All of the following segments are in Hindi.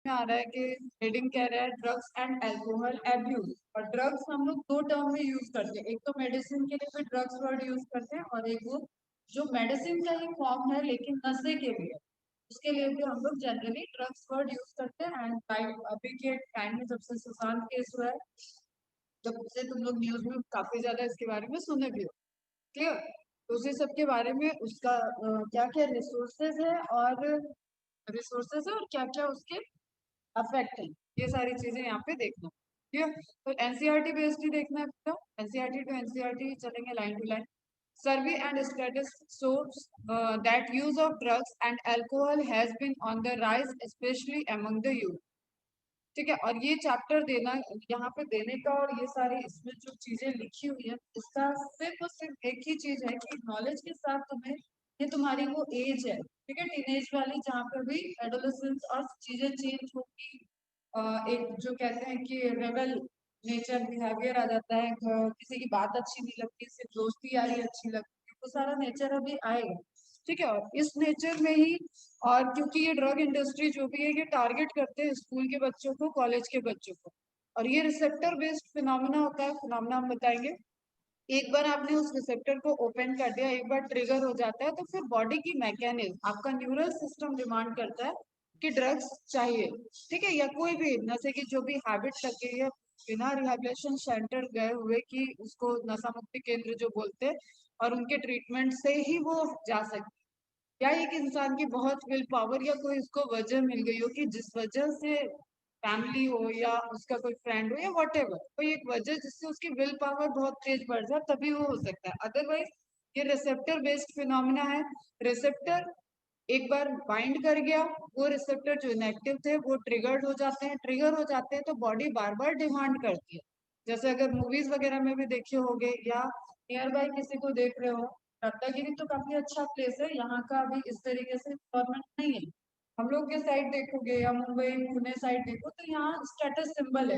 में आ रहा है कि हेडिंग कह रहा है ड्रग्स एंड अल्कोहल एब्यूज। और ड्रग्स हम लोग दो टर्म में यूज करते हैं, एक तो मेडिसिन के लिए भी ड्रग्स वर्ड यूज करते हैं और एक वो जो मेडिसिन का ही फॉर्म है लेकिन नशे के लिए, उसके लिए भी हम लोग जनरली ड्रग्स वर्ड यूज करते हैं। एंड अभी के टाइम में जब से सुशांत केस हुआ है, जब से तुम लोग न्यूज में काफी ज्यादा इसके बारे में सुने भी हो, क्लियर। तो उसी सब के बारे में उसका क्या क्या रिसोर्सेज है और क्या क्या उसके अफेक्ट है, ये सारी चीजें यहाँ पे देखना। ठीक है, तो एनसीईआरटी बेस्ड ही देखना है पूरा, एनसीईआरटी टू एनसीईआरटी चलेंगे line to line. Survey and status shows that use of drugs and alcohol has been on the rise especially among the youth। ठीक है, और ये चैप्टर देना यहाँ पे देने का और ये सारी इसमें जो चीजें लिखी हुई है इसका सिर्फ और सिर्फ एक ही चीज है कि नॉलेज के साथ तुम्हें, ये तुम्हारी वो एज है, ठीक है, टीनेज वाली, जहाँ पे भी एडोलेसेंस और चीजें चेंज होगी। एक जो कहते हैं कि रेबल नेचर बिहेवियर आ जाता है, किसी की बात अच्छी नहीं लगती, सिर्फ दोस्ती यारी अच्छी लगती है, वो सारा नेचर अभी आएगा। ठीक है, और इस नेचर में ही, और क्योंकि ये ड्रग इंडस्ट्री जो भी है ये टारगेट करते हैं स्कूल के बच्चों को, कॉलेज के बच्चों को, और ये रिसेप्टर बेस्ड फिनोमिना होता है, फिनोमिना हम बताएंगे। एक बार आपने उस रिसेप्टर को ओपन कर दिया, एक बार ट्रिगर हो जाता है, तो फिर बॉडी की मैकेनिज्म, आपका न्यूरल सिस्टम डिमांड करता है कि ड्रग्स चाहिए। ठीक है, या कोई भी नशे की जो भी हैबिट लग गई है, बिना रिहेबिलिटेशन सेंटर गए हुए कि उसको नशा मुक्ति केंद्र जो बोलते हैं, और उनके ट्रीटमेंट से ही वो जा सकते, या एक इंसान की बहुत विल पावर या कोई उसको वजह मिल गई हो कि जिस वजह से फैमिली हो या उसका कोई फ्रेंड हो या वट एवर, कोई एक वजह जिससे उसकी विल पावर बहुत तेज बढ़ जाए, तभी वो हो सकता है। अदरवाइज ये रिसेप्टर बेस्ड फिनोमिना है। रिसेप्टर एक बार बाइंड कर गया, वो रिसेप्टर जो इनएक्टिव थे वो ट्रिगर्ड हो जाते हैं, ट्रिगर हो जाते हैं तो बॉडी बार बार डिमांड करती है। जैसे अगर मूवीज वगैरह में भी देखे होंगे या नियर बाय किसी को देख रहे हो, रत्नागिरी तो काफी अच्छा प्लेस है, यहाँ का अभी इस तरीके से गवर्नमेंट नहीं है। हम लोग के साइड देखोगे या मुंबई पुणे साइड देखो तो यहाँ स्टेटस सिंबल है,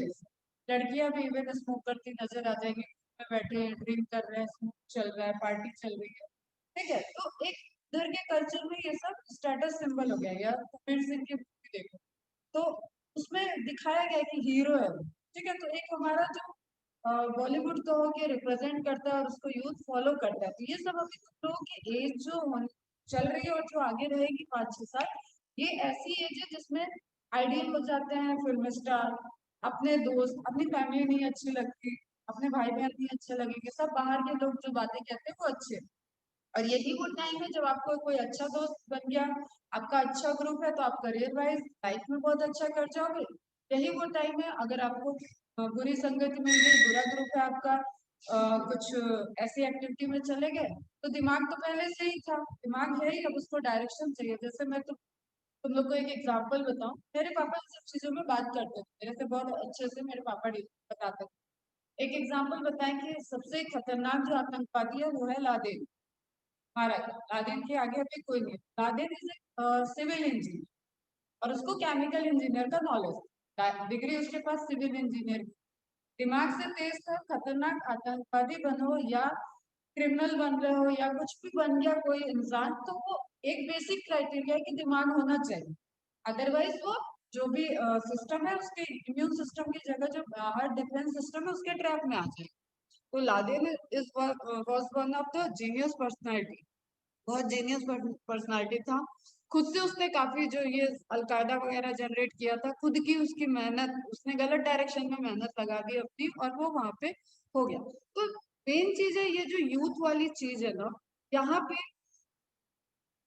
लड़कियां भी इवन स्मोक करती नजर आ जाएंगी, में बैठे ड्रिंक कर रहे हैं, स्मोक चल रहा है, पार्टी चल रही है। ठीक है, तो एक इधर के कल्चर में ये सब स्टेटस सिंबल हो गया। या कबीर सिंह की मूवी देखो तो उसमें दिखाया गया कि हीरो है वो। ठीक है, तो एक हमारा जो बॉलीवुड को के रिप्रेजेंट करता है और उसको यूथ फॉलो करता है, तो ये सब अभी तुम लोगों की एज जो चल रही है और जो आगे रहेगी 5-6 साल, ये ऐसी एज है जिसमें आइडियल हो जाते हैं फिल्म स्टार, अपने दोस्त, अपनी फैमिली नहीं अच्छी लगती, अपने भाई बहन नहीं अच्छे लगेंगे, सब बाहर के लोग जो बातें कहते हैं वो अच्छे। और यही वो टाइम है जब आपको कोई अच्छा दोस्त बन गया, आपका अच्छा ग्रुप है, तो आप करियर वाइज लाइफ में बहुत अच्छा कर जाओगे। यही वो टाइम है अगर आपको बुरी संगति मिल गई, बुरा ग्रुप है आपका, कुछ ऐसी एक्टिविटी में चले गए, तो दिमाग तो पहले से ही था, दिमाग है ही, अब उसको डायरेक्शन चाहिए। जैसे मैं तुम लोग को एक एग्जाम्पल बताऊं, मेरे पापा इन सब चीजों में बात करते थे, मेरे से बहुत अच्छे से मेरे पापा बताते थे। एक एग्जाम्पल बताएं कि सबसे खतरनाक जो आतंकवादी है वो है लादेन। महाराज लादेन के आगे अभी कोई नहीं। लादेन इज सिविल इंजीनियर और उसको केमिकल इंजीनियर का नॉलेज, डिग्री उसके पास सिविल इंजीनियर की। दिमाग से तेज था, खतरनाक आतंकवादी बनो या क्रिमिनल बन रहे हो या कुछ भी बन गया कोई इंसान, तो वो एक बेसिक क्राइटेरिया है कि दिमाग होना चाहिए, अदरवाइज वो जो भी सिस्टम है उसके इम्यून सिस्टम की जगह जो बाहर डिफेंस सिस्टम है उसके ट्रैप में आ जाए। तो Laden is was one of the genius personality, बहुत जीनियस पर्सनालिटी था। खुद से उसने काफी जो ये अलकायदा वगैरह जनरेट किया था, खुद की उसकी मेहनत, उसने गलत डायरेक्शन में मेहनत लगा दी अपनी और वो वहां पे हो गया। तो मेन चीज है ये जो यूथ वाली चीज है ना, यहाँ पे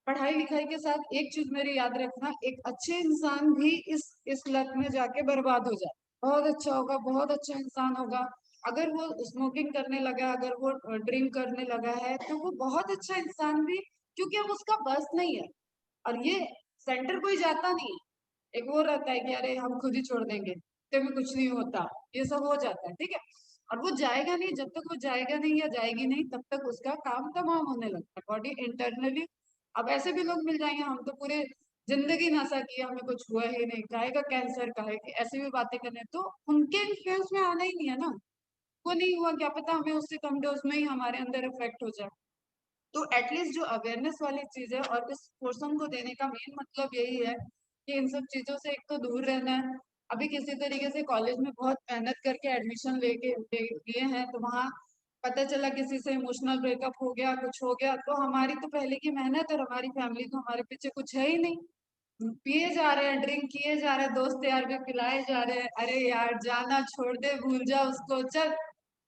पढ़ाई लिखाई के साथ एक चीज मेरी याद रखना, एक अच्छे इंसान भी इस लत में जाके बर्बाद हो जाए। बहुत अच्छा होगा, बहुत अच्छा इंसान होगा, अगर वो स्मोकिंग करने लगा, अगर वो ड्रिंक करने लगा है, तो वो बहुत अच्छा इंसान भी, क्योंकि अब उसका बस नहीं है। और ये सेंटर कोई जाता नहीं है, एक वो रहता है कि अरे हम खुद ही छोड़ देंगे, तो भी कुछ नहीं होता, ये सब हो जाता है। ठीक है, और वो जाएगा नहीं, जब तक वो जाएगा नहीं या जाएगी नहीं तब तक उसका काम तमाम होने लगता है बॉडी इंटरनली। अब ऐसे भी लोग मिल जाएंगे, हम तो पूरे जिंदगी नशा किया, हमें कुछ हुआ ही नहीं, काहे का कैंसर, काहे की ऐसी भी बातें करने, तो उनके इन्फ्लुएंस में आना ही नहीं है ना, वो नहीं हुआ, क्या पता हमें उससे कम डोज में ही हमारे अंदर इफेक्ट हो जाए। तो एटलीस्ट जो अवेयरनेस वाली चीज है और इस पोर्सन को देने का मेन मतलब यही है कि इन सब चीजों से एक तो दूर रहना है। अभी किसी तरीके से कॉलेज में बहुत मेहनत करके एडमिशन लिए हैं, तो वहाँ पता चला किसी से इमोशनल ब्रेकअप हो गया, कुछ हो गया, तो हमारी तो पहले की मेहनत और हमारी फैमिली तो हमारे पीछे कुछ है ही नहीं। पिए जा रहे हैं, ड्रिंक किए जा रहे हैं, दोस्त यार भी पिलाए जा रहे हैं, अरे यार जाना छोड़ दे, भूल जा उसको, चल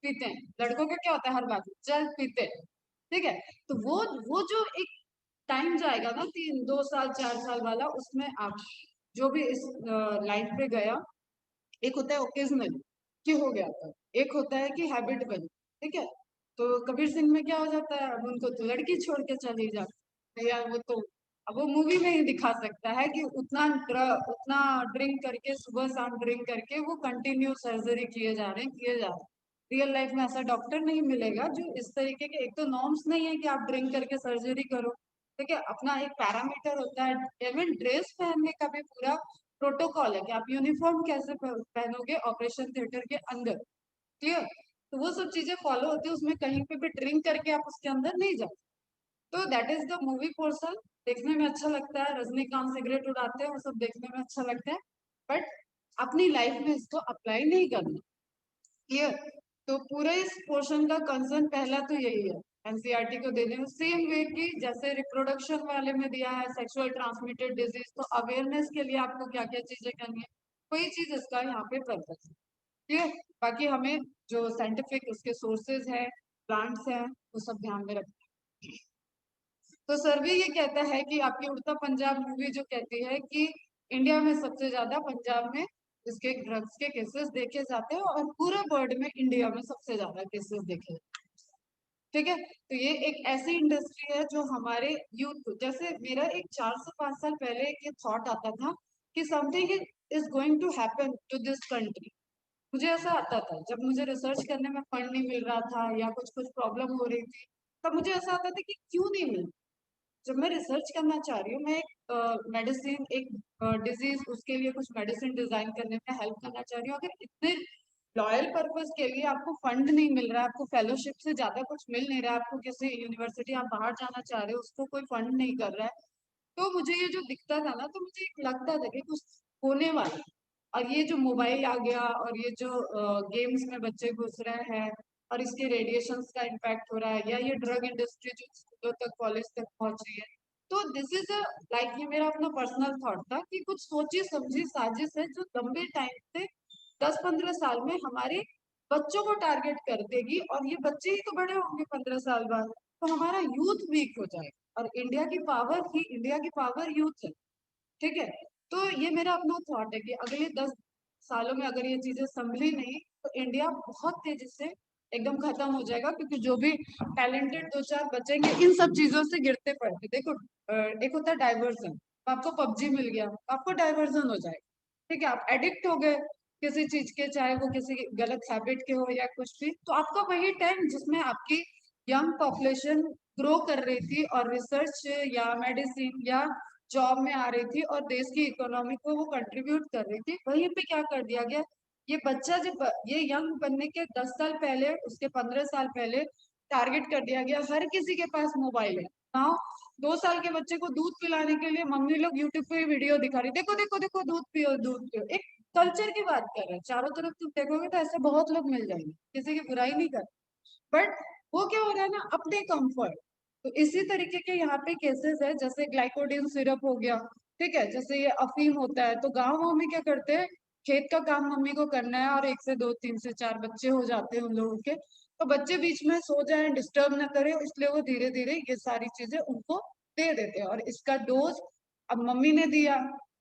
पीते हैं। लड़कों का क्या होता है हर बात में, चल पीते हैं। ठीक है। तो वो जो एक टाइम जाएगा ना, 2 साल 4 साल वाला, उसमें आप जो भी इस लाइफ पे गया, एक होता है ओकेजनल कि हो गया था, एक होता है कि हैबिट बनी। ठीक है। तो कबीर सिंह में क्या हो जाता है, अब उनको तो लड़की छोड़ के चली जाती है यार, वो तो अब वो मूवी में ही दिखा सकता है कि उतना ड्रिंक करके, सुबह शाम ड्रिंक करके वो कंटिन्यू सर्जरी किए जा रहे हैं, किए जा रहे हैं। रियल लाइफ में ऐसा डॉक्टर नहीं मिलेगा जो इस तरीके के, एक तो नॉर्म्स नहीं है कि आप ड्रिंक करके सर्जरी करो। ठीक है। अपना एक पैरामीटर होता है, इवन ड्रेस पहनने का भी पूरा प्रोटोकॉल है कि आप यूनिफॉर्म कैसे पहनोगे ऑपरेशन थिएटर के अंदर। क्लियर। तो वो सब चीजें फॉलो होती है, उसमें कहीं पे भी ड्रिंक करके आप उसके अंदर नहीं जाओ। तो that is the movie portion. देखने में अच्छा लगता है, रजनीकांत सिगरेट उड़ाते हैं, वो सब देखने में अच्छा लगता है, बट अपनी लाइफ में इसको अप्लाई नहीं करना। क्लियर। तो पूरे इस पोर्शन का कंसर्न पहला तो यही है एनसीईआरटी को देने में, सेम वे की जैसे रिप्रोडक्शन वाले में दिया है सेक्सुअल ट्रांसमिटेड डिजीज, तो अवेयरनेस के लिए आपको क्या क्या चीजें करनी है, कोई चीज इसका यहाँ पे पर्पस है। ठीक है। बाकी हमें जो साइंटिफिक उसके सोर्सेज है, प्लांट्स हैं, वो सब ध्यान में रखना है। तो सर्वे ये कहता है कि आपकी उड़ता पंजाब मूवी जो कहती है कि इंडिया में सबसे ज्यादा पंजाब में इसके ड्रग्स के केसेस देखे जाते हैं, और पूरे वर्ल्ड में इंडिया में सबसे ज्यादा केसेस देखे जाते हैं। ठीक है। तो ये एक ऐसी इंडस्ट्री है जो हमारे यूथ को, जैसे मेरा एक 4 से 5 साल पहले ये थॉट आता था कि something is going to happen to this country. मुझे ऐसा आता था जब मुझे रिसर्च करने में फंड नहीं मिल रहा था या कुछ कुछ प्रॉब्लम हो रही थी, तब मुझे ऐसा आता था कि क्यों नहीं मिल, जब मैं रिसर्च करना चाह रही हूँ, मैं एक मेडिसिन, एक डिजीज, उसके लिए कुछ मेडिसिन डिजाइन करने में हेल्प करना चाह रही हूँ, अगर इतने लॉयल पर्पस के लिए आपको फंड नहीं मिल रहा है, आपको फेलोशिप से ज्यादा कुछ मिल नहीं रहा है, आपको किसी यूनिवर्सिटी आप बाहर जाना चाह रहे हो उसको कोई फंड नहीं कर रहा है, तो मुझे ये जो दिखता था ना, तो मुझे एक लगता था कि कुछ होने वाला है। और ये जो मोबाइल आ गया और ये जो गेम्स में बच्चे घुस रहे हैं और इसके रेडिएशंस का इम्पैक्ट हो रहा है, या ये ड्रग इंडस्ट्री जो स्कूलों तक कॉलेज तक पहुंच रही है, तो दिस इज अ लाइक, ये मेरा अपना पर्सनल थॉट था कि कुछ सोची समझी साजिश है जो लंबे टाइम से 10-15 साल में हमारे बच्चों को टारगेट कर देगी, और ये बच्चे ही तो बड़े होंगे 15 साल बाद, तो हमारा यूथ वीक हो जाएगा, और इंडिया की पावर यूथ है। ठीक है। तो ये मेरा अपना थॉट है कि अगले 10 सालों में अगर ये चीजें संभली नहीं, तो इंडिया बहुत तेजी से एकदम खत्म हो जाएगा, क्योंकि जो भी टैलेंटेड 2-4 बचेंगे इन सब चीजों से गिरते पड़ते, देखो एक होता है डाइवर्जन, आपको पबजी मिल गया, आपको डाइवर्जन हो जाएगा। ठीक है। आप एडिक्ट हो गए किसी चीज के, चाहे वो किसी गलत हैबिट के हो या कुछ भी, तो आपका वही टाइम जिसमें आपकी यंग पॉपुलेशन ग्रो कर रही थी और रिसर्च या मेडिसिन या जॉब में आ रही थी और देश की इकोनॉमी को वो कंट्रीब्यूट कर रही थी, वहीं पे क्या कर दिया गया, ये बच्चा जब ये यंग बनने के 10 साल पहले, उसके 15 साल पहले टारगेट कर दिया गया, हर किसी के पास मोबाइल है। हाँ, 2 साल के बच्चे को दूध पिलाने के लिए मम्मी लोग यूट्यूब पे वीडियो दिखा रही, देखो देखो देखो दूध पियो दूध पियो, एक कल्चर की बात कर रहे हैं, चारों तरफ तुम देखोगे तो ऐसे बहुत लोग मिल जाएंगे, किसी की बुराई नहीं कर, बट वो क्या हो रहा है ना, अपने कंफर्ट। तो इसी तरीके के यहाँ पे केसेस है, जैसे ग्लाइकोडिन सिरप हो गया। ठीक है। जैसे ये अफीम होता है, तो गाँव गाँव में क्या करते हैं, खेत का काम मम्मी को करना है और 1 से 2 3 से 4 बच्चे हो जाते हैं उन लोगों के, तो बच्चे बीच में सो जाए, डिस्टर्ब ना करे, इसलिए वो धीरे धीरे ये सारी चीजें उनको दे देते हैं, और इसका डोज अब मम्मी ने दिया,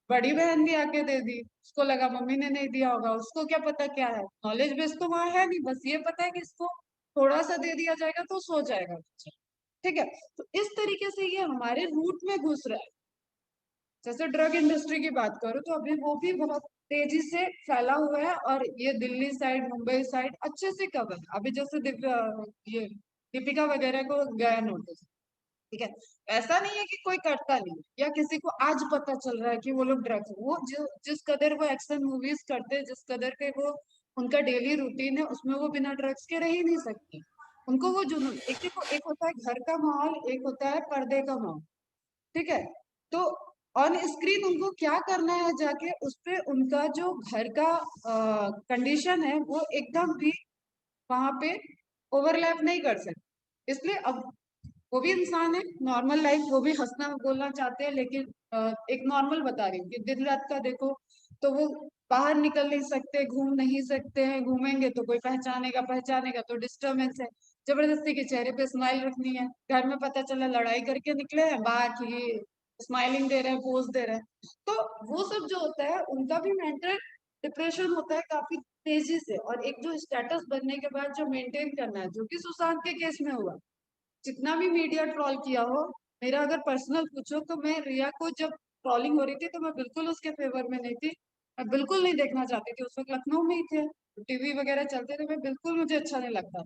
बड़ी बहन भी आके दे दी, उसको लगा मम्मी ने नहीं दिया होगा, उसको क्या पता क्या है, नॉलेज बेस तो वहां है नहीं, बस ये पता है कि इसको थोड़ा सा दे दिया जाएगा तो सो जाएगा बच्चा। ठीक है। तो इस तरीके से ये हमारे रूट में घुस रहा है। जैसे ड्रग इंडस्ट्री की बात करो तो अभी वो भी बहुत तेजी से फैला हुआ है, और ये दिल्ली साइड, मुंबई साइड अच्छे से कवर है। अभी जैसे ये दीपिका वगैरह को गया नोटिस। ठीक है। ऐसा नहीं है कि कोई करता नहीं या किसी को आज पता चल रहा है कि वो लोग ड्रग्स, वो जो जिस कदर वो एक्शन मूवीज करते हैं, जिस कदर के वो उनका डेली रूटीन है, उसमें वो बिना ड्रग्स के रह ही नहीं सकते। उनको वो जुनून, एक देखो, एक होता है घर का माहौल, एक होता है पर्दे का माहौल। ठीक है। तो ऑन स्क्रीन उनको क्या करना है, जाके उस पे उनका जो घर का कंडीशन है वो एकदम भी वहां पे ओवरलैप नहीं कर सकते। इसलिए अब वो भी इंसान है, नॉर्मल लाइफ, वो भी हंसना बोलना चाहते हैं, लेकिन एक नॉर्मल बता रही हूँ कि दिन रात का देखो तो वो बाहर निकल नहीं सकते, घूम नहीं सकते हैं, घूमेंगे तो कोई पहचानेगा, पहचानेगा तो डिस्टर्बेंस है, जबरदस्ती के चेहरे पे स्माइल रखनी है, घर में पता चला लड़ाई करके निकले हैं, बाहर की स्माइलिंग दे रहे हैं, पोज दे रहे हैं। तो वो सब जो होता है उनका भी मेंटल डिप्रेशन होता है काफी तेजी से। और एक जो स्टेटस बनने के बाद जो मेंटेन करना है, जो कि सुशांत के केस में हुआ, जितना भी मीडिया ट्रोल किया हो, मेरा अगर पर्सनल पूछो तो मैं रिया को जब ट्रोलिंग हो रही थी तो मैं बिल्कुल उसके फेवर में नहीं थी। मैं बिल्कुल नहीं देखना चाहती थी, उस वक्त लखनऊ में ही थे, टीवी वगैरह चलते थे, मैं बिल्कुल, मुझे अच्छा नहीं लगता।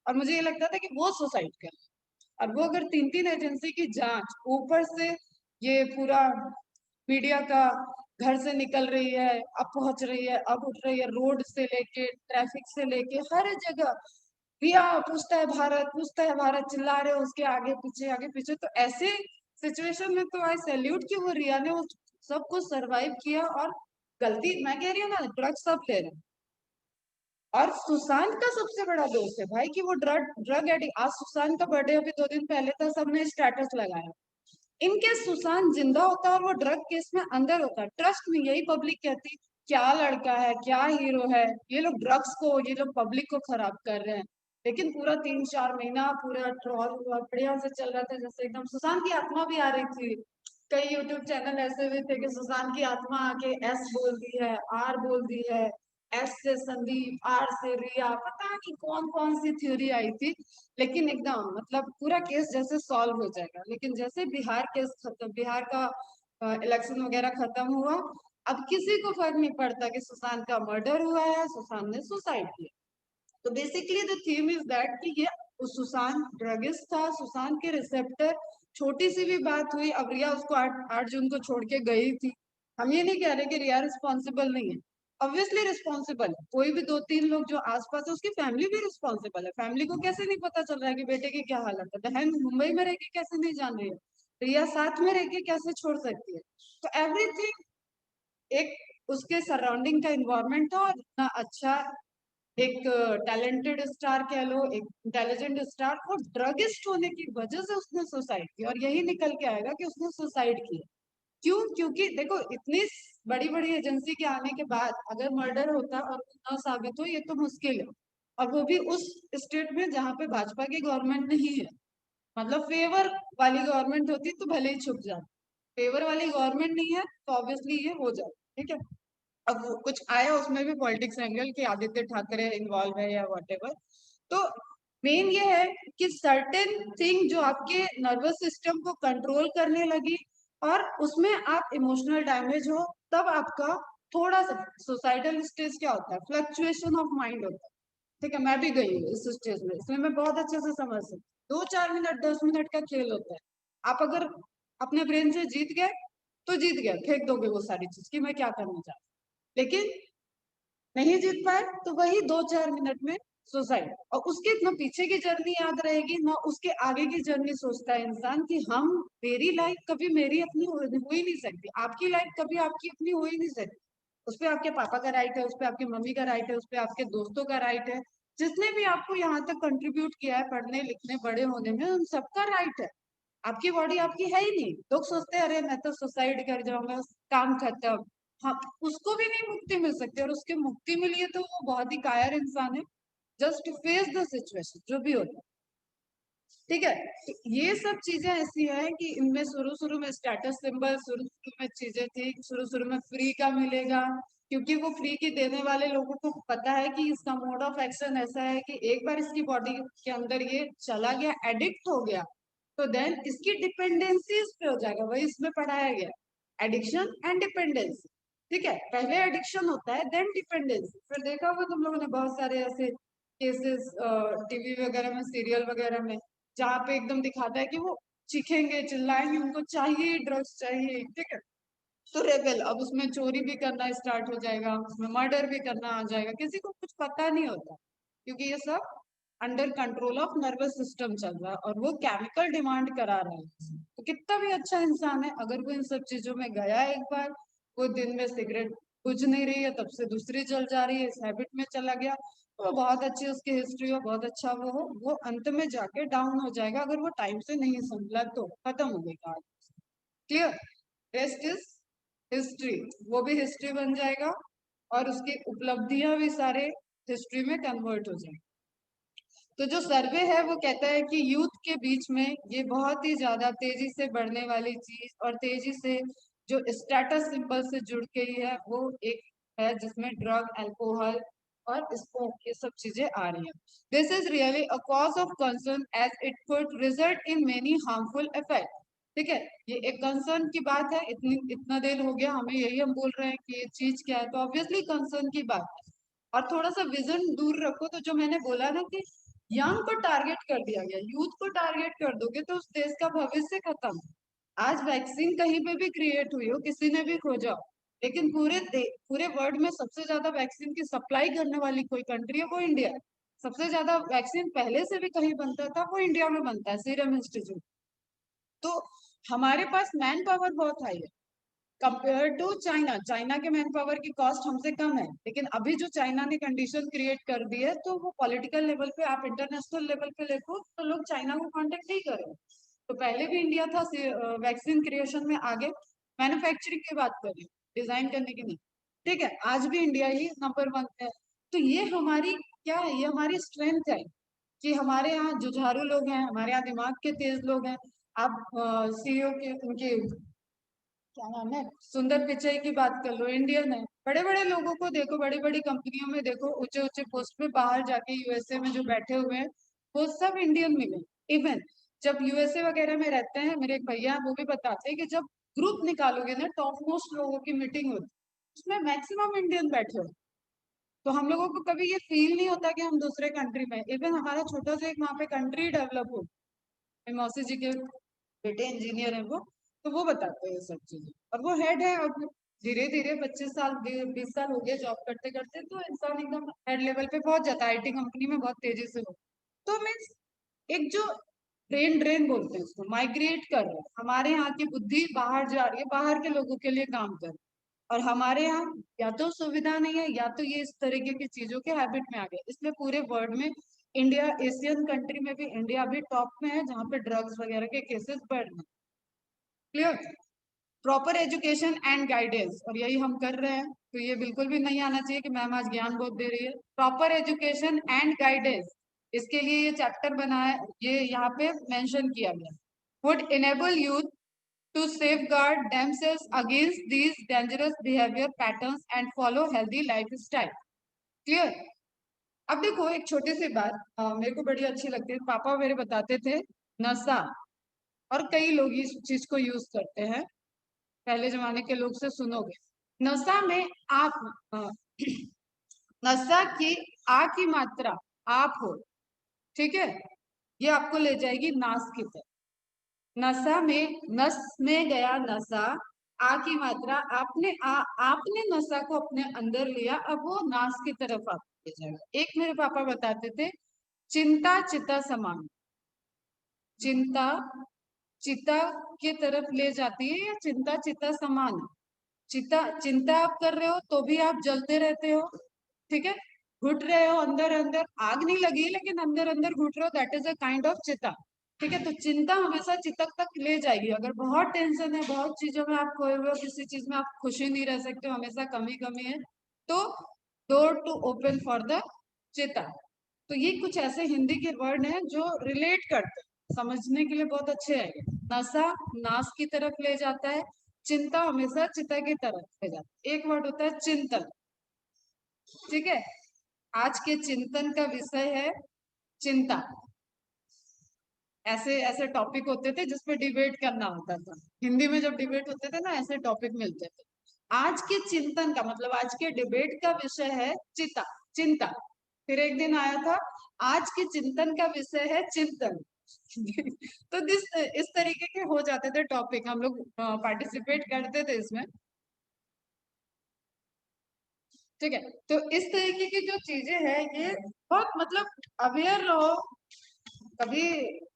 और मुझे ये लगता था कि वो सुसाइड कर, और वो अगर 3-3 एजेंसी की जांच, ऊपर से ये पूरा मीडिया का घर से निकल रही है, अब पहुंच रही है, अब उठ रही है, रोड से लेके ट्रैफिक से लेके हर जगह रिया पूछता है भारत, पूछता है भारत, चिल्ला रहे हो उसके आगे पीछे। तो ऐसे सिचुएशन में तो आई सैल्यूट कि वो रिया ने वो सब कुछ सरवाइव किया। और गलती मैं कह रही हूँ ना, ड्रग्स सब ले रहे हैं, और सुशांत का सबसे बड़ा दोस्त है भाई कि वो ड्रग ड्रग एडिक्ट। आज सुशांत का बर्थडे अभी 2 दिन पहले था, सबने स्टेटस लगाया, इनकेस सुशांत जिंदा होता और वो ड्रग केस में अंदर होता, ट्रस्ट में यही पब्लिक कहती क्या लड़का है, क्या हीरो है, ये लोग ड्रग्स को, ये लोग पब्लिक को खराब कर रहे हैं। लेकिन पूरा 3-4 महीना पूरा ट्रॉल हुआ, बढ़िया से चल रहा था, जैसे एकदम सुशांत की आत्मा भी आ रही थी। कई यूट्यूब चैनल ऐसे भी थे कि सुशांत की आत्मा आके एस बोल दी है, आर बोल दी है, एस से संदीप, आर से रिया, पता नहीं कौन कौन सी थ्योरी आई थी। लेकिन एकदम मतलब पूरा केस जैसे सॉल्व हो जाएगा। लेकिन जैसे बिहार केस खत्म, बिहार का इलेक्शन वगैरह खत्म हुआ, अब किसी को फर्क नहीं पड़ता कि सुशांत का मर्डर हुआ है, सुशांत ने सुसाइड किया। तो basically the theme is that कि ये सुशांत ड्रगिस्ट था, सुशांत के रिसेप्टर। छोटी सी भी बात हुई, अब रिया उसको 8 जून को छोड़ के गई थी। हम ये नहीं कह रहे कि रिया रिस्पॉन्सिबल नहीं है, ऑब्वियसली रिस्पॉन्सिबल है। कोई भी 2-3 लोग जो आसपास है, उसकी फैमिली भी रिस्पॉन्सिबल है। फैमिली को कैसे नहीं पता चल रहा है कि बेटे की क्या हालत है, बहन मुंबई में रह के कैसे नहीं जान रही है, रिया साथ में रह के कैसे छोड़ सकती है। तो एवरीथिंग, एक उसके सराउंडिंग का इन्वायरमेंट था, और इतना अच्छा एक टैलेंटेड स्टार कह लो, एक इंटेलिजेंट स्टार, और ड्रगिस्ट होने की वजह से उसने सुसाइड की। और यही निकल के आएगा कि उसने सुसाइड किया क्यों, क्योंकि देखो इतनी बड़ी बड़ी एजेंसी के आने के बाद अगर मर्डर होता और न साबित हो, ये तो मुश्किल है। और वो भी उस स्टेट में जहाँ पे भाजपा की गवर्नमेंट नहीं है। मतलब फेवर वाली गवर्नमेंट होती तो भले ही छुप जाती, फेवर वाली गवर्नमेंट नहीं है तो ऑब्वियसली ये हो जाए। ठीक है, अब वो कुछ आया उसमें भी पॉलिटिक्स एंगल कि आदित्य ठाकरे इन्वॉल्व है या व्हाटएवर। तो मेन ये है कि सर्टेन थिंग जो आपके नर्वस सिस्टम को कंट्रोल करने लगी, और उसमें आप इमोशनल डैमेज हो, तब आपका थोड़ा सा सुसाइडल स्टेज क्या होता है, फ्लक्चुएशन ऑफ माइंड होता है। ठीक है, मैं भी गई हूँ इस स्टेज में, इसलिए मैं बहुत अच्छे से समझ सकती हूँ। 2-4 मिनट 10 मिनट का खेल होता है। आप अगर अपने ब्रेन से जीत गए तो जीत गए, फेंक दोगे वो सारी चीज कि मैं क्या करना चाहता हूँ। लेकिन नहीं जीत पाए तो वही 2-4 मिनट में सुसाइड, और उसके ना पीछे की जर्नी याद रहेगी ना उसके आगे की जर्नी। सोचता है इंसान कि हम, मेरी लाइफ कभी मेरी अपनी हो ही नहीं सकती, आपकी लाइफ कभी आपकी अपनी हो ही नहीं सकती। उस पर आपके पापा का राइट है, उस पर आपकी मम्मी का राइट है, उस पर आपके दोस्तों का राइट है, जिसने भी आपको यहाँ तक कंट्रीब्यूट किया है पढ़ने लिखने बड़े होने में, उन सबका राइट है। आपकी बॉडी आपकी है ही नहीं। लोग सोचते हैं अरे मैं तो सुसाइड कर जाऊंगा, काम खत्म। हाँ, उसको भी नहीं मुक्ति मिल सकती, और उसके मुक्ति मिली है तो वो बहुत ही कायर इंसान है, just to face the situation जो भी होता है। ठीक है, तो ये सब चीजें ऐसी है कि इनमें शुरू शुरू में स्टेटस सिंबल, शुरू शुरू में चीजें थी, शुरू शुरू में फ्री का मिलेगा, क्योंकि वो फ्री की देने वाले लोगों को पता है कि इसका मोड ऑफ एक्शन ऐसा है कि एक बार इसकी बॉडी के अंदर ये चला गया, एडिक्ट हो गया, तो देन इसकी डिपेंडेंसी इस पे हो जाएगा। वही इसमें पढ़ाया गया, एडिक्शन एंड डिपेंडेंसी। ठीक है, पहले एडिक्शन होता है देन डिपेंडेंसी। फिर देखा होगा तुम लोगों ने बहुत सारे ऐसे केसेस टीवी वगैरह में, सीरियल वगैरह में, जहाँ पे एकदम दिखाता है कि वो चीखेंगे चिल्लाएंगे, उनको चाहिए ड्रग्स चाहिए। ठीक है, तो रेबेल, अब उसमें चोरी भी करना स्टार्ट हो जाएगा, उसमें मर्डर भी करना आ जाएगा, किसी को कुछ पता नहीं होता, क्योंकि ये सब under control of nervous system चल रहा है और वो केमिकल डिमांड करा रहा है। तो कितना भी अच्छा इंसान है, अगर वो इन सब चीजों में गया एक बार, वो दिन में सिगरेट बुझ नहीं रही है तब से दूसरी चल जा रही है, इस हैबिट में चला गया, तो वो बहुत अच्छी उसकी हिस्ट्री हो, बहुत अच्छा वो हो, वो अंत में जाके डाउन हो जाएगा अगर वो टाइम से नहीं संभला तो खत्म हो गएगा। क्लियर? रेस्ट इज हिस्ट्री, वो भी हिस्ट्री बन जाएगा और उसकी उपलब्धियां भी सारे हिस्ट्री में कन्वर्ट हो जाएंगी। तो जो सर्वे है वो कहता है कि यूथ के बीच में ये बहुत ही ज्यादा तेजी से बढ़ने वाली चीज और तेजी से जो स्टेटस सिंबल से जुड़ गई है वो एक है जिसमें ड्रग, अल्कोहल और स्मोक ये सब चीजें आ रही हैं। This is really a cause of concern as it could result in many harmful effect. ठीक है, ये एक कंसर्न की बात है, इतना देर हो गया हमें यही हम बोल रहे हैं कि ये चीज क्या है, तो ऑब्वियसली कंसर्न की बात है। और थोड़ा सा विजन दूर रखो, तो जो मैंने बोला ना कि यंग को टारगेट कर दिया गया, यूथ को टारगेट कर दोगे तो उस देश का भविष्य खत्म। आज वैक्सीन कहीं पे भी क्रिएट हुई हो, किसी ने भी खोजा हो, लेकिन पूरे वर्ल्ड में सबसे ज्यादा वैक्सीन की सप्लाई करने वाली कोई कंट्री है वो इंडिया है। सबसे ज्यादा वैक्सीन पहले से भी कहीं बनता था वो इंडिया में बनता है, सीरम इंस्टीट्यूट। तो हमारे पास मैन पावर बहुत हाई है कंपेयर टू चाइना। चाइना के मैन पावर की कॉस्ट हमसे कम है, लेकिन अभी जो चाइना ने कंडीशन क्रिएट कर दी है तो वो पॉलिटिकल लेवल पे, आप इंटरनेशनल लेवल पे देखो तो लोग चाइना को कांटेक्ट नहीं कर रहे। तो पहले भी इंडिया था वैक्सीन क्रिएशन में आगे, मैन्युफैक्चरिंग की बात करें, डिजाइन करने की नहीं। ठीक है, आज भी इंडिया ही नंबर वन है। तो ये हमारी क्या है, ये हमारी स्ट्रेंथ है कि हमारे यहाँ जुझारू लोग हैं, हमारे यहाँ दिमाग के तेज लोग हैं। आप सीईओ के उनके क्या नाम है, सुंदर पिचाई की बात कर लो, इंडियन है। बड़े बड़े लोगों को देखो, बड़ी बड़ी कंपनियों में देखो, ऊंचे ऊंचे पोस्ट पे बाहर जाके यूएसए में जो बैठे हुए हैं वो सब इंडियन मिले। इवन जब यूएसए वगैरह में रहते हैं, मेरे एक भैया वो भी बताते हैं कि जब ग्रुप निकालोगे ना, टॉप मोस्ट लोगों की मीटिंग होती है, उसमें मैक्सिमम इंडियन बैठे हो। तो हम लोगों को कभी ये फील नहीं होता कि हम दूसरे कंट्री में, इवन हमारा छोटा सा एक वहाँ पे कंट्री डेवलप हो। मेरी मौसी जी के बेटे इंजीनियर है वो, तो वो बताते हैं ये सब चीजें, और वो हेड है। अब धीरे धीरे 25 साल 20 साल हो गए जॉब करते करते, तो इंसान एकदम हेड लेवल पे पहुंच जाता है आईटी कंपनी में बहुत तेजी से हो। तो मीन्स एक जो ब्रेन ड्रेन बोलते हैं उसको, माइग्रेट कर रहे हैं, हमारे यहाँ की बुद्धि बाहर जा रही है, बाहर के लोगों के लिए काम कर रही है। और हमारे यहाँ या तो सुविधा नहीं है या तो ये इस तरीके की चीजों के हैबिट में आ गए, इसलिए पूरे वर्ल्ड में इंडिया, एशियन कंट्री में भी इंडिया अभी टॉप में है जहाँ पे ड्रग्स वगैरह के केसेस बढ़ रहे हैं। Clear? Proper education and guidance, और यही हम कर रहे हैं, तो ये बिल्कुल भी नहीं आना चाहिए कि मैम आज ज्ञान बहुत दे रही है। प्रॉपर एजुकेशन एंड गाइडेंस, इसके लिए ये चैप्टर बना है, ये यहाँ पे मेंशन किया गया, would enable youth to safeguard themselves against these dangerous behavior patterns and follow healthy lifestyle. Clear? अब देखो एक छोटी सी बात, मेरे को बड़ी अच्छी लगती है, पापा मेरे बताते थे, नशा, और कई लोग इस चीज को यूज करते हैं, पहले जमाने के लोग से सुनोगे, नशा में आप नशा की आ की मात्रा आप हो, ठीक है, ये आपको ले जाएगी नाश की तरफ। नशा में, नस में गया नशा, आ की मात्रा, आपने नशा को अपने अंदर लिया, अब वो नाश की तरफ आपको ले जाएगा। एक मेरे पापा बताते थे, चिंता चिता समान, चिंता चिता की तरफ ले जाती है, या चिंता चिता समान है। चिंता आप कर रहे हो तो भी आप जलते रहते हो, ठीक है, घुट रहे हो अंदर अंदर, आग नहीं लगी लेकिन अंदर अंदर घुट रहे हो, that is a kind of चिता। ठीक है, तो चिंता हमेशा चितक तक ले जाएगी। अगर बहुत टेंशन है, बहुत चीजों में आप खोए हुए हो, किसी चीज में आप खुशी नहीं रह सकते हो, हमेशा कमी कमी है, तो door to open for the चिता। तो ये कुछ ऐसे हिंदी के वर्ड हैं जो रिलेट करते हैं, समझने के लिए बहुत अच्छे हैं। नशा नाश की तरफ ले जाता है, चिंता हमेशा चिता की तरफ ले जाता है। एक वर्ड होता है चिंतन, ठीक है, आज के चिंतन का विषय है चिंता। ऐसे ऐसे टॉपिक होते थे जिसपे डिबेट करना होता था, हिंदी में जब डिबेट होते थे ना, ऐसे टॉपिक मिलते थे। आज के चिंतन का मतलब, आज के डिबेट का विषय है चिता, चिंता। फिर एक दिन आया था, आज के चिंतन का विषय है चिंतन। तो इस तरीके के हो जाते थे टॉपिक, हम लोग पार्टिसिपेट करते थे इसमें। ठीक है। तो इस तरीके की जो चीजें हैं ये बहुत मतलब अवेयर रहो। कभी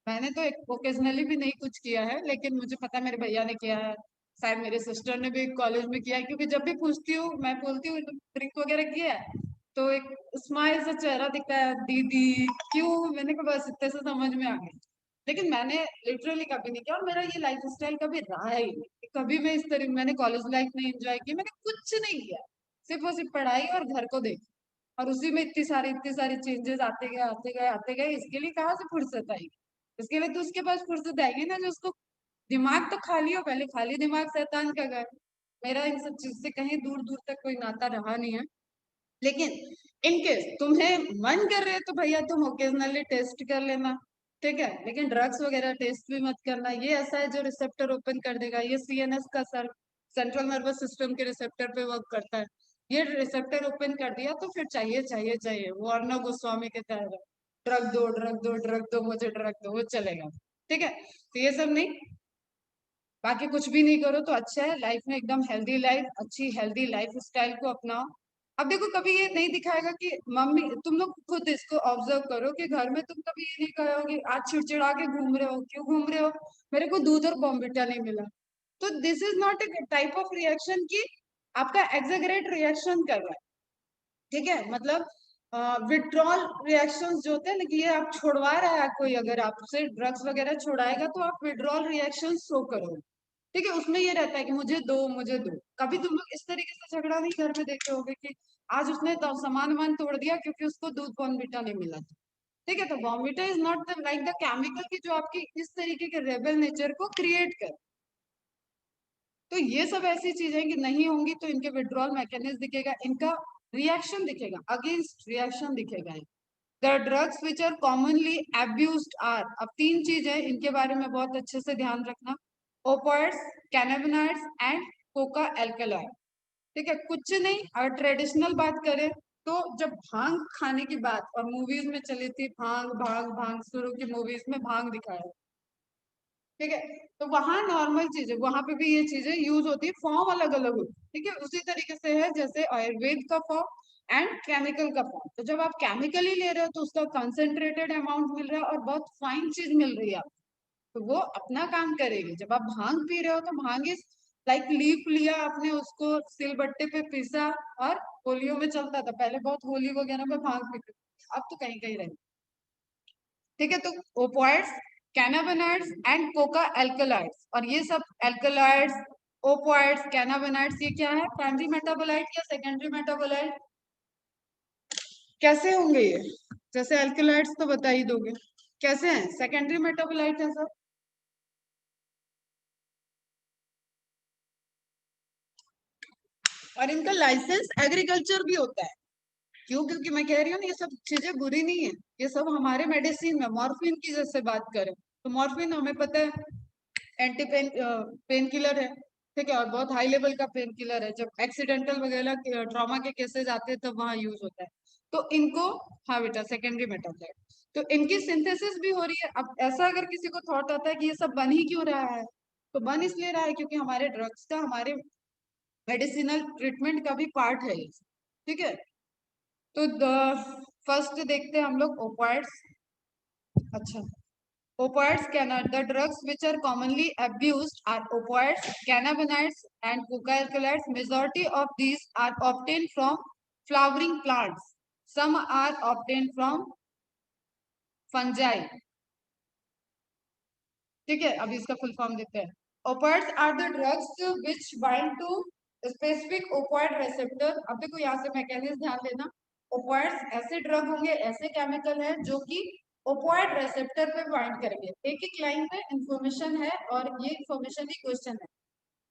मैंने तो एक ओकेजनली भी नहीं कुछ किया है, लेकिन मुझे पता है मेरे भैया ने किया है, शायद मेरे सिस्टर ने भी कॉलेज में किया है, क्योंकि जब भी पूछती हूँ मैं बोलती हूँ ड्रिंक वगैरह किया है तो एक स्माइल सा चेहरा दिखता है, दीदी क्यों, मैंने कहा बस इतने से समझ में आ गई। लेकिन मैंने लिटरली कभी नहीं किया और मेरा ये लाइफ स्टाइल कभी रहा ही नहीं। कभी मैं इस तरह मैंने कॉलेज लाइफ नहीं एंजॉय की, मैंने कुछ नहीं किया, सिर्फ और सिर्फ पढ़ाई और घर को देख, और उसी में इतनी सारी चेंजेस आते गए आते गए आते गए। इसके लिए कहाँ से फुर्सत आएगी? इसके लिए तो उसके पास फुर्सत आएगी ना जो उसको दिमाग तो खाली हो, पहले खाली दिमाग शैतान का घर। मेरा इन सब चीज से कहीं दूर दूर तक कोई नाता रहा नहीं है। लेकिन इनकेस तुम्हें मन कर रहे है तो भैया तुम ओकेजनली टेस्ट कर लेना, ठीक है, लेकिन ड्रग्स वगैरह टेस्ट भी मत करना। ये ऐसा है जो रिसेप्टर ओपन कर देगा, ये सीएनएस का सर सेंट्रल नर्वस सिस्टम के रिसेप्टर पे वर्क करता है। ये रिसेप्टर ओपन कर दिया तो फिर चाहिए चाहिए चाहिए, वो अर्णव गोस्वामी के तरह ड्रग दो ड्रग दो ड्रग दो मुझे ड्रग दो, वो चलेगा। ठीक है, तो ये सब नहीं, बाकी कुछ भी नहीं करो तो अच्छा है। लाइफ में एकदम हेल्दी लाइफ, अच्छी हेल्दी लाइफ स्टाइल को अपनाओ। अब देखो कभी ये नहीं दिखाएगा कि मम्मी, तुम लोग खुद इसको ऑब्जर्व करो कि घर में तुम कभी ये नहीं कहोगे आज चिड़चिड़ा के घूम रहे हो, क्यों घूम रहे हो, मेरे को दूध और बॉम्बिटा नहीं मिला। तो this is not a type of reaction की आपका एग्जेगरेट रिएक्शन कर रहा है। ठीक है, मतलब विड्रॉल रिएक्शंस जो होते हैं ना, कि ये आप छुड़वा रहा है कोई, अगर आपसे ड्रग्स वगैरह छुड़ाएगा तो आप विड्रॉल रिएक्शन शो करोगे। ठीक है, उसमें ये रहता है कि मुझे दो मुझे दो। कभी तुम लोग इस तरीके से झगड़ा नहीं घर में देखे होगे कि आज उसने तो सामान वामान तोड़ दिया क्योंकि उसको दूध बॉर्नविटा नहीं मिला था। ठीक है, तो Bournvita is not the like the chemical की जो आपकी इस तरीके के रेबल नेचर को क्रिएट कर। तो ये सब ऐसी चीजें कि नहीं होंगी तो इनके विड्रॉल मैकेनिज्म दिखेगा, इनका रिएक्शन दिखेगा, अगेंस्ट रिएक्शन दिखेगा। The drugs which are commonly abused are, अब तीन चीज है इनके बारे में बहुत अच्छे से ध्यान रखना, opiates, cannabinoids and Coca alkaloid. ठीक है, कुछ नहीं, अगर ट्रेडिशनल बात करें तो जब भांग खाने की बात और मूवीज में चली थी, भांग भांग भांग, शुरू की मूवीज में भांग दिखाया, ठीक है, तो वहां नॉर्मल चीज है, वहां पे भी ये चीजें यूज होती है, फॉर्म अलग अलग होती है। ठीक है, उसी तरीके से है जैसे आयुर्वेद का फॉर्म एंड केमिकल का फॉर्म। तो जब आप केमिकली ले रहे हो तो उसका कंसेंट्रेटेड अमाउंट मिल रहा है और बहुत फाइन चीज मिल रही है आपको, तो वो अपना काम करेगी। जब आप भांग पी रहे हो तो भांग इज लाइक लीफ लिया आपने, उसको सिलबट्टे पे पीसा, और होलियों में चलता था पहले बहुत, होली वगैरह में भांग पीते थे, अब तो कहीं कहीं रहे। ठीक है, तो opioids, cannabinoids and Coca alkaloids, और ये सब एल्कलॉइड्स, ओपोइड्स, कैनाबिनॉइड्स, ये क्या है, प्राइमरी मेटाबोलाइट या सेकेंडरी मेटाबोलाइट? कैसे होंगे ये? जैसे एल्कलॉइड्स तो बता ही दोगे, कैसे हैं सेकेंडरी मेटाबोलाइट है सर? और इनका लाइसेंस एग्रीकल्चर भी होता है। क्यों? क्योंकि मैं कह रही हूँ ना, ये सब चीजें बुरी नहीं है, ये सब हमारे मेडिसिन में, मॉर्फिन की जैसे बात करें तो मॉर्फिन हमें पता है एंटी पेन पेन किलर है। ठीक है, और बहुत हाई लेवल का पेन किलर है, जब एक्सीडेंटल वगैरह ट्रॉमा के केसेस आते हैं तब वहाँ यूज होता है। तो इनको, हाँ बेटा, सेकेंडरी मेटाबोलाइट, तो इनकी सिंथेसिस भी हो रही है। अब ऐसा अगर किसी को थॉट आता है कि ये सब बन ही क्यों रहा है, तो बन इसलिए रहा है क्योंकि हमारे ड्रग्स का, हमारे मेडिसिनल ट्रीटमेंट का भी पार्ट है ये। ठीक है, तो फर्स्ट देखते हैं हम लोग ओपाइड्स। अच्छा, opiates the drugs which are commonly abused are opiates, cannabinoids and coca alkaloids. Majority of these are obtained from flowering plants. Some are obtained from fungi. ठीक है, अब इसका फुल फॉर्म देते हैं। Opiates are the drugs which bind to specific opiate receptor. अब देखो यहाँ से मैकेनिज्म ध्यान देना, ओपिएट्स ऐसे ड्रग होंगे, ऐसे केमिकल है जो कि ओपिएट रिसेप्टर पे बाइंड करेंगे। एक एक लाइन में इंफॉर्मेशन है और ये इंफॉर्मेशन ही क्वेश्चन है।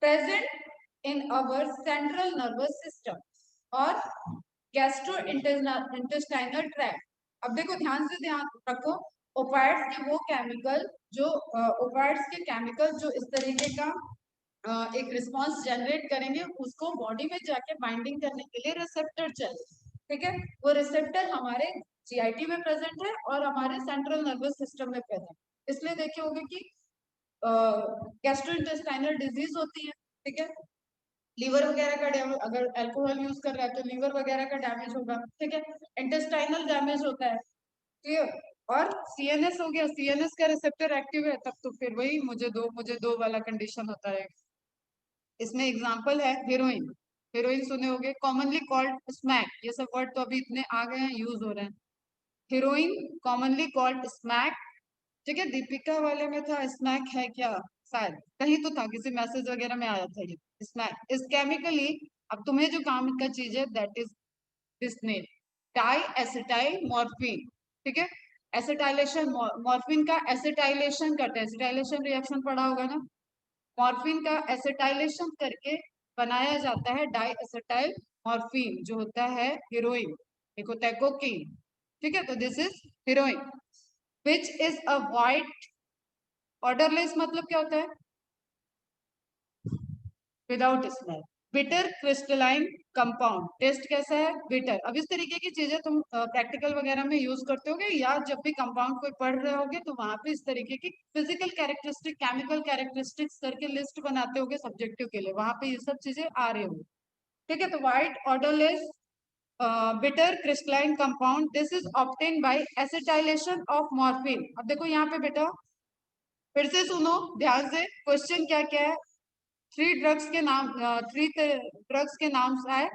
Present in our central nervous system और गैस्ट्रो इंटेस्टाइनल ट्रैक्ट। अब देखो ध्यान से ध्यान रखो, ओपाइड्स के वो केमिकल जो ओपाइड्स के केमिकल जो इस तरीके का एक रिस्पांस जनरेट करेंगे, उसको बॉडी में जाके बाइंडिंग करने के लिए रिसेप्टर चाहिए। ठीक है, वो रिसेप्टर हमारे जीआईटी में प्रेजेंट है और हमारे सेंट्रल नर्वस सिस्टम में प्रेजेंट। इसलिए देखे होंगे कि गैस्ट्रोइंटेस्टाइनल डिजीज होती है। ठीक है, लीवर वगैरह का डैमेज, अगर अल्कोहल यूज कर रहा है तो लीवर वगैरह का डैमेज होगा, ठीक है। इंटेस्टाइनल डैमेज होता है, क्लियर। और सीएनएस हो गया, सीएनएस का रिसेप्टर एक्टिव है, तब तो फिर वही मुझे दो वाला कंडीशन होता है। इसमें एग्जांपल है हीरोइन, हीरोइन सुने होंगे, कॉमनली कॉल्ड स्मैक, ये सब वर्ड तो अभी इतने आ गए हैं, यूज हो रहे हैं। हीरोइन कॉमनली कॉल्ड स्मैक, ठीक है। दीपिका वाले में था स्मैक है क्या, शायद कहीं तो था, किसी मैसेज वगैरह में आया था ये स्मैक इस केमिकली। अब तुम्हें जो काम का चीज है that is this name, diacetyl morphine, ठीक है। एसिटाइलेशन, मॉर्फिन का एसिटाइलेशन करते हैं, एसिटाइलेशन रिएक्शन पढ़ा होगा ना, मॉर्फिन का एसिटाइलेशन करके बनाया जाता है डाई एसिटाइल मॉर्फिन, जो होता है हीरोइन, एक होता है कोकीन, ठीक है। तो this is heroin, which is a white odourless, मतलब क्या होता है, without smell, bitter crystalline compound, taste कैसा है, बिटर। अब इस तरीके की चीजें तुम प्रैक्टिकल वगैरह में यूज करते होगे, या जब भी कंपाउंड कोई पढ़ रहे होगे तो वहां पे इस तरीके की फिजिकल कैरेक्टरिस्टिक, केमिकल कैरेक्टरिस्टिक्स करके लिस्ट बनाते होगे सब्जेक्टिव के लिए, वहां पे ये सब चीजें आ रही होंगी, ठीक है। तो white odourless bitter crystalline compound, this is obtain bye acetylation of morphine. अब देखो यहाँ पे बेटा फिर से सुनो ध्यान से, क्वेश्चन क्या क्या है, थ्री ड्रग्स के नाम, थ्री ड्रग्स के नाम है,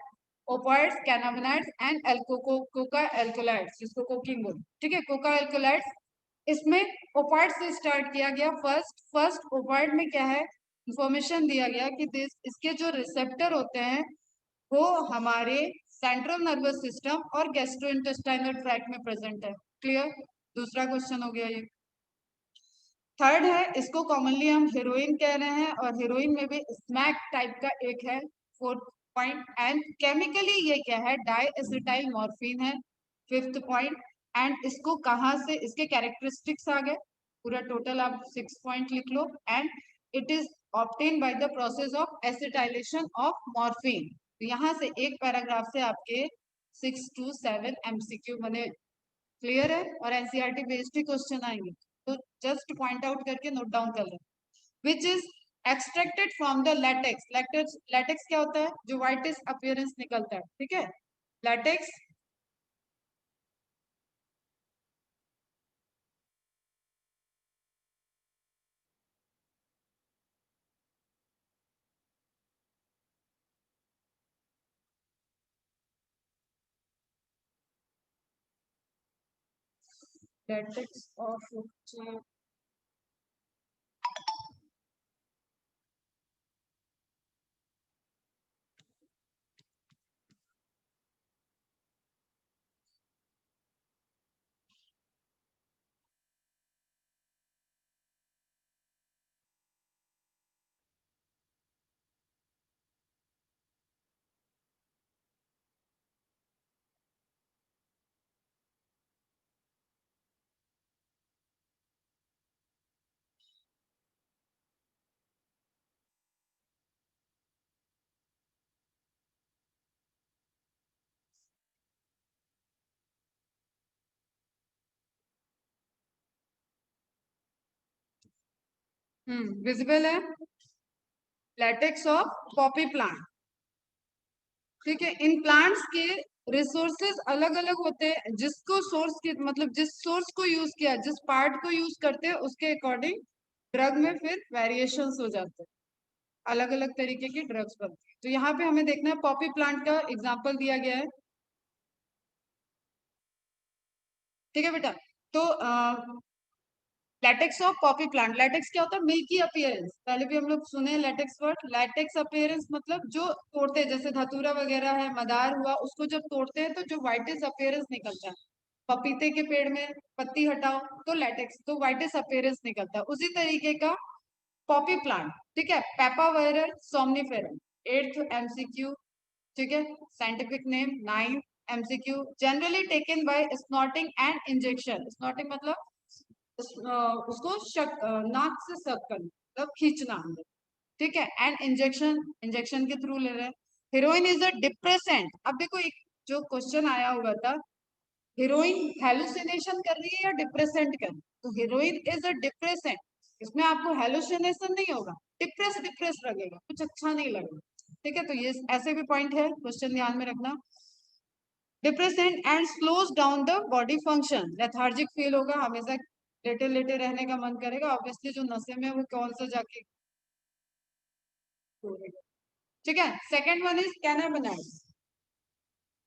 ओपाइड्स, कैनाबिनाइड्स एंड कोका एल्कोलाइड्स, जिसको कोकिंग बोलते, ठीक है, कोका एल्कोलाइड्स। इसमें ओपाइड से स्टार्ट किया गया, फर्स्ट ओपाइड में क्या है, इंफॉर्मेशन दिया गया कि दिस, इसके जो रिसेप्टर होते हैं वो हमारे सेंट्रल नर्वस सिस्टम और गैस्ट्रोइंटेस्टाइनल ट्रैक्ट में प्रेजेंट है, क्लियर। दूसरा क्वेश्चन हो गया ये। थर्ड है, इसको कॉमनली हम हीरोइन कह रहे हैं, और हीरोइन में भी स्मैक टाइप का एक है, फोर्थ पॉइंट। एंड केमिकली ये क्या है, डाई एसिटाइल मॉर्फिन है, फिफ्थ पॉइंट। एंड इसको कहाँ से, इसके कैरेक्टरिस्टिक्स आ गए, पूरा टोटल आप 6 पॉइंट लिख लो। And it is obtain by the process of acetylation of morphine. तो यहाँ से एक पैराग्राफ से आपके 6 to 7 एमसीक्यू बने, क्लियर है, और एनसीईआरटी बेस्ड ही क्वेश्चन आएंगे, तो जस्ट पॉइंट आउट करके नोट डाउन कर लें। Which is extracted from the latex, latex, latex क्या होता है, जो व्हाइटिश अपीयरेंस निकलता है, ठीक है, लैटेक्स। लैटेक्स ऑफ, विजिबल है, लैटेक्स ऑफ पॉपी प्लांट, ठीक है। इन प्लांट्स के रिसोर्सेज अलग अलग होते हैं, जिसको सोर्स की, मतलब जिस सोर्स को यूज किया, जिस पार्ट को यूज करते हैं उसके अकॉर्डिंग ड्रग में फिर वेरिएशंस हो जाते हैं, अलग अलग तरीके की ड्रग्स बनती है। तो यहाँ पे हमें देखना है, पॉपी प्लांट का एग्जांपल दिया गया है, ठीक है बेटा। तो latex of Poppy plant, latex क्या होता है, मिल्की अपीयरेंस, पहले भी हम लोग सुने लैटेक्स वर्ड, लैटेक्स अपीयरेंस मतलब जो तोड़ते हैं, जैसे धतूरा वगैरह है, मदार हुआ, उसको जब तोड़ते हैं तो जो व्हाइटिश अपीयरेंस निकलता है, पपीते के पेड़ में पत्ती हटाओ तो लैटेक्स, तो व्हाइटिश अपीयरेंस निकलता है, उसी तरीके का पॉपी प्लांट, ठीक है। पेपावेरर सोमनिफेरम, 8th एमसीक्यू, ठीक है। Scientific name 9th MCQ, generally taken bye snorting and injection, snorting मतलब उसको नाक से सक करना, मतलब खींचना अंदर, ठीक है। एंड इंजेक्शन, इंजेक्शन के थ्रू ले रहे हैं। हीरोइन इज अ डिप्रेसेंट, अब देखो एक जो क्वेश्चन आया हुआ था, हीरोइन हेलुसिनेशन कर रही है या डिप्रेसेंट कर रही है, तो हीरोइन इज अ डिप्रेसेंट, इसमें आपको हेलुसिनेशन नहीं होगा, डिप्रेस डिप्रेस लगेगा, कुछ अच्छा नहीं लगेगा, ठीक है, तो ये ऐसे भी पॉइंट है, क्वेश्चन ध्यान में रखना। Depressant and slows down the body function, lethargic feel होगा, हमेशा लेटे लेटे रहने का मन करेगा, ऑब्वियसली जो नशे में वो कौन सा जाके, ठीक है। Second one is cannabinoids.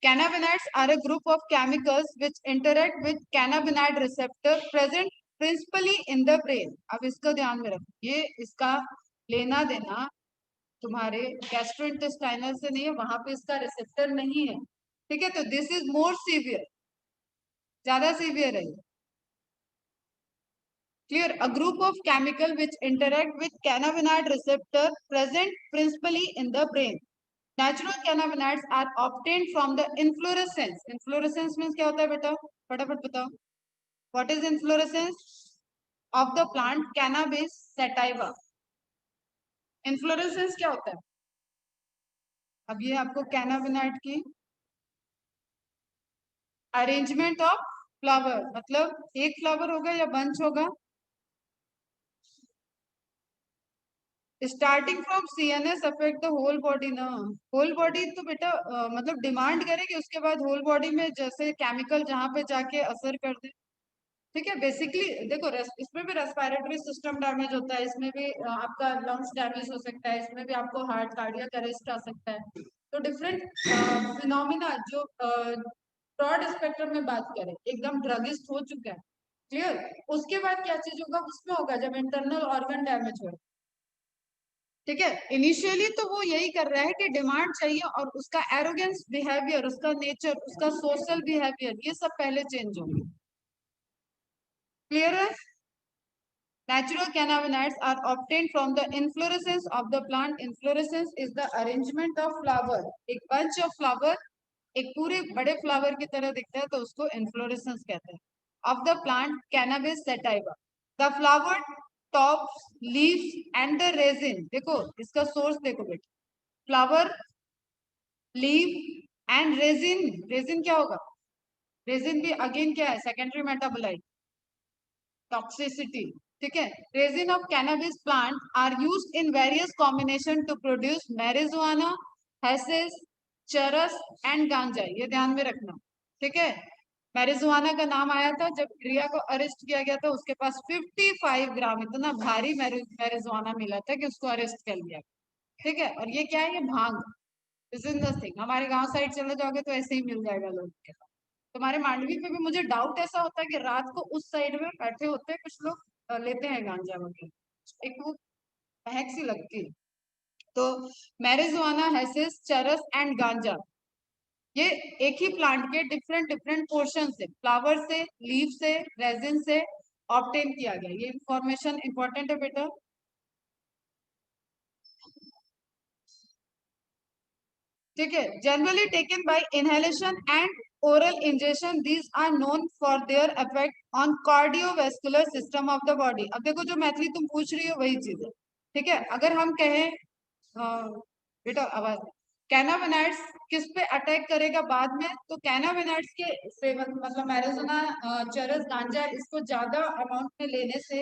Cannabinoids are a group of chemicals which interact with cannabinoid receptor present principally in the brain. अब इसको ध्यान में रखो, ये इसका लेना देना तुम्हारे गैस्ट्रोइंटेस्टाइनल से नहीं है, वहां पे इसका रिसेप्टर नहीं है, ठीक है। तो दिस इज मोर सीवियर, ज्यादा सीवियर है। Clear? A group of chemical which interact with cannabinoid receptor present principally in the brain. Natural cannabinoids are obtained from the inflorescence. Inflorescence means क्या होता है बेटा, फटाफट बताओ। What is inflorescence of the plant cannabis sativa? Inflorescence क्या होता है? अब ये आपको कैनाबिनाइड की अरेंजमेंट ऑफ फ्लावर, मतलब एक फ्लावर होगा या बंच होगा, starting from CNS affect the whole body ना। होल बॉडी तो बेटा मतलब डिमांड करेगी, उसके बाद होल बॉडी में जैसे केमिकल जहां पे जाके असर कर दे, ठीक है। बेसिकली देखो इसमें भी रेस्पिरेटरी सिस्टम डैमेज होता है, इसमें भी आपका लंग्स डैमेज हो सकता है, इसमें भी आपको हार्ट कार्डियक अरेस्ट आ सकता है। तो डिफरेंट फिनोमिना जो ब्रॉड स्पेक्ट्रम में बात करें, एकदम ड्रगिस्ट हो चुका है, क्लियर। उसके बाद क्या चीज होगा, उसमें होगा जब इंटरनल ऑर्गन डैमेज हो, ठीक है। इनिशियली तो वो यही कर रहा है कि डिमांड चाहिए, और उसका एरोगेंस बिहेवियर, उसका नेचर, उसका सोशल बिहेवियर, ये सब पहले चेंज होंगे, क्लियर है। Natural cannabinoids are obtained from the inflorescence of the plant. Inflorescence is the arrangement of flower. एक bunch of flower एक पूरे बड़े फ्लावर की तरह दिखता है, तो उसको inflorescence कहते हैं। Of the plant cannabis sativa. The flower, tops, leaves and the resin. देखो इसका सोर्स देखो बेटा, flower, leaf and resin. Resin क्या होगा? रेजिन भी अगेन क्या है, सेकेंडरी मेटाबोलाइट, टॉक्सिसिटी, ठीक है। Resin of cannabis plant are used in various combination to produce marijuana, hashish, charas and ganja, ये ध्यान में रखना, ठीक है। मैरिजुआना का नाम आया था जब रिया को अरेस्ट किया गया था, उसके पास 55 ग्राम, इतना भारी मैरिजुआना मिला था कि उसको अरेस्ट कर लिया, ठीक है। और ये क्या है, ये भांग, दिस इज द थिंग। हमारे गांव साइड चले जाओगे तो ऐसे ही मिल जाएगा लोग के पास। तुम्हारे मांडवी पे भी मुझे डाउट ऐसा होता है कि रात को उस साइड में बैठे होते हैं कुछ लोग, लेते हैं गांजा वगैरह, एक वो महक सी लगती है। तो मैरिजुआना, हैसिस, चरस एंड गांजा, ये एक ही प्लांट के डिफरेंट डिफरेंट पोर्शन से, फ्लावर से, लीफ से, रेजिन से ऑब्टेन किया गया। ये इंफॉर्मेशन इंपॉर्टेंट है बेटा, ठीक है। Generally taken by inhalation and oral injection, these are known for their effect on cardiovascular system of the body. अब देखो जो मैथिली तुम पूछ रही हो वही चीज है, ठीक है। अगर हम कहें बेटा आवाज, कैनाबिनाइड्स किस पे अटैक करेगा बाद में, तो कैनाबिनाइड्स के सेवन मतलब मैरिजुआना, चरस, गांजा, इसको ज्यादा अमाउंट में लेने से,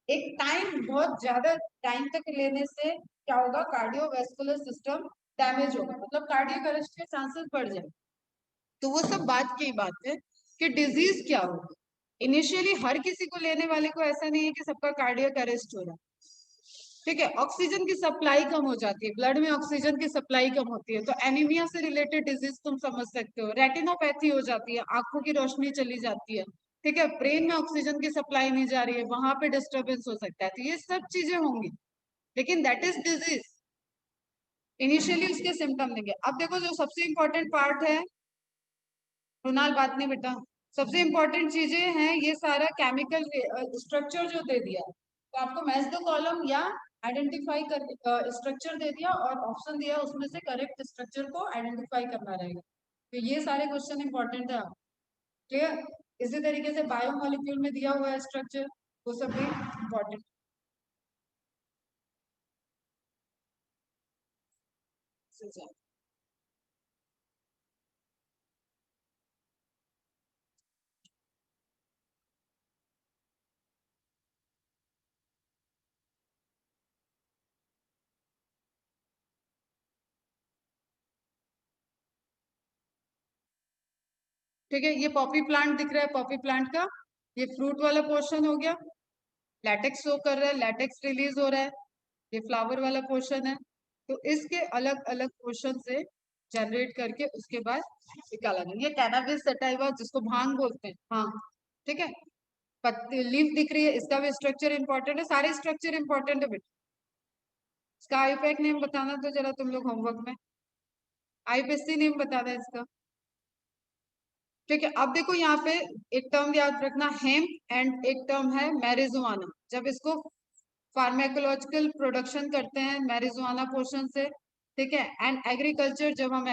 एक टाइम बहुत ज्यादा टाइम तक लेने से क्या होगा, कार्डियोवैस्कुलर सिस्टम डैमेज होगा, मतलब कार्डियक अरेस्ट के चांसेस बढ़ जाए। तो वो सब बात की बात है कि डिजीज क्या होगा। इनिशियली हर किसी को लेने वाले को ऐसा नहीं है कि सबका कार्डियक अरेस्ट हो रहा है, ठीक है। ऑक्सीजन की सप्लाई कम हो जाती है, ब्लड में ऑक्सीजन की सप्लाई कम होती है, तो एनीमिया से रिलेटेड डिजीज तुम समझ सकते हो। रेटिनोपैथी हो जाती है, आंखों की रोशनी चली जाती है, ठीक है। ब्रेन में ऑक्सीजन की सप्लाई नहीं जा रही है, वहां पे डिस्टर्बेंस हो सकता है, तो ये सब चीजें होंगी, लेकिन दैट इज डिजीज। इनिशियली उसके सिम्टम देंगे। अब देखो जो सबसे इंपॉर्टेंट पार्ट है, कुणाल बात नहीं बेटा, सबसे इंपॉर्टेंट चीजें हैं ये सारा केमिकल स्ट्रक्चर जो दे दिया, तो आपको मैच द कॉलम या आइडेंटिफाई कर स्ट्रक्चर दे दिया और ऑप्शन दिया, उसमें से करेक्ट स्ट्रक्चर को आइडेंटिफाई करना रहेगा। तो ये सारे क्वेश्चन इंपॉर्टेंट है, क्लियर। इसी तरीके से बायोमोलिक्यूल में दिया हुआ है स्ट्रक्चर, वो सब भी इंपॉर्टेंट। ठीक है, ये पॉपी प्लांट दिख रहा है, पॉपी प्लांट का ये फ्रूट वाला पोर्शन हो गया, लैटेक्स शो कर रहा है, लैटेक्स रिलीज हो रहा है, ये फ्लावर वाला पोर्शन है। तो इसके अलग अलग पोर्शन से जनरेट करके उसके बाद निकाला जाए। ये कैनाबिस सटाइवा जिसको भांग बोलते हैं, हाँ ठीक है। पत्ती लीफ दिख रही है, इसका भी स्ट्रक्चर इंपॉर्टेंट है, सारे स्ट्रक्चर इंपॉर्टेंट है बेटा। इसका आईपैक नेम बताना तो जरा तुम लोग होमवर्क में, आईपीएससी नेम बताना इसका। ठीक है, अब देखो यहाँ पे एक टर्म याद रखना, हेम, एंड एक टर्म है मैरिजुआना। जब इसको फार्मेकोलॉजिकल प्रोडक्शन करते हैं मैरिजुआना पोर्शन से, ठीक है, एंड एग्रीकल्चर जब हम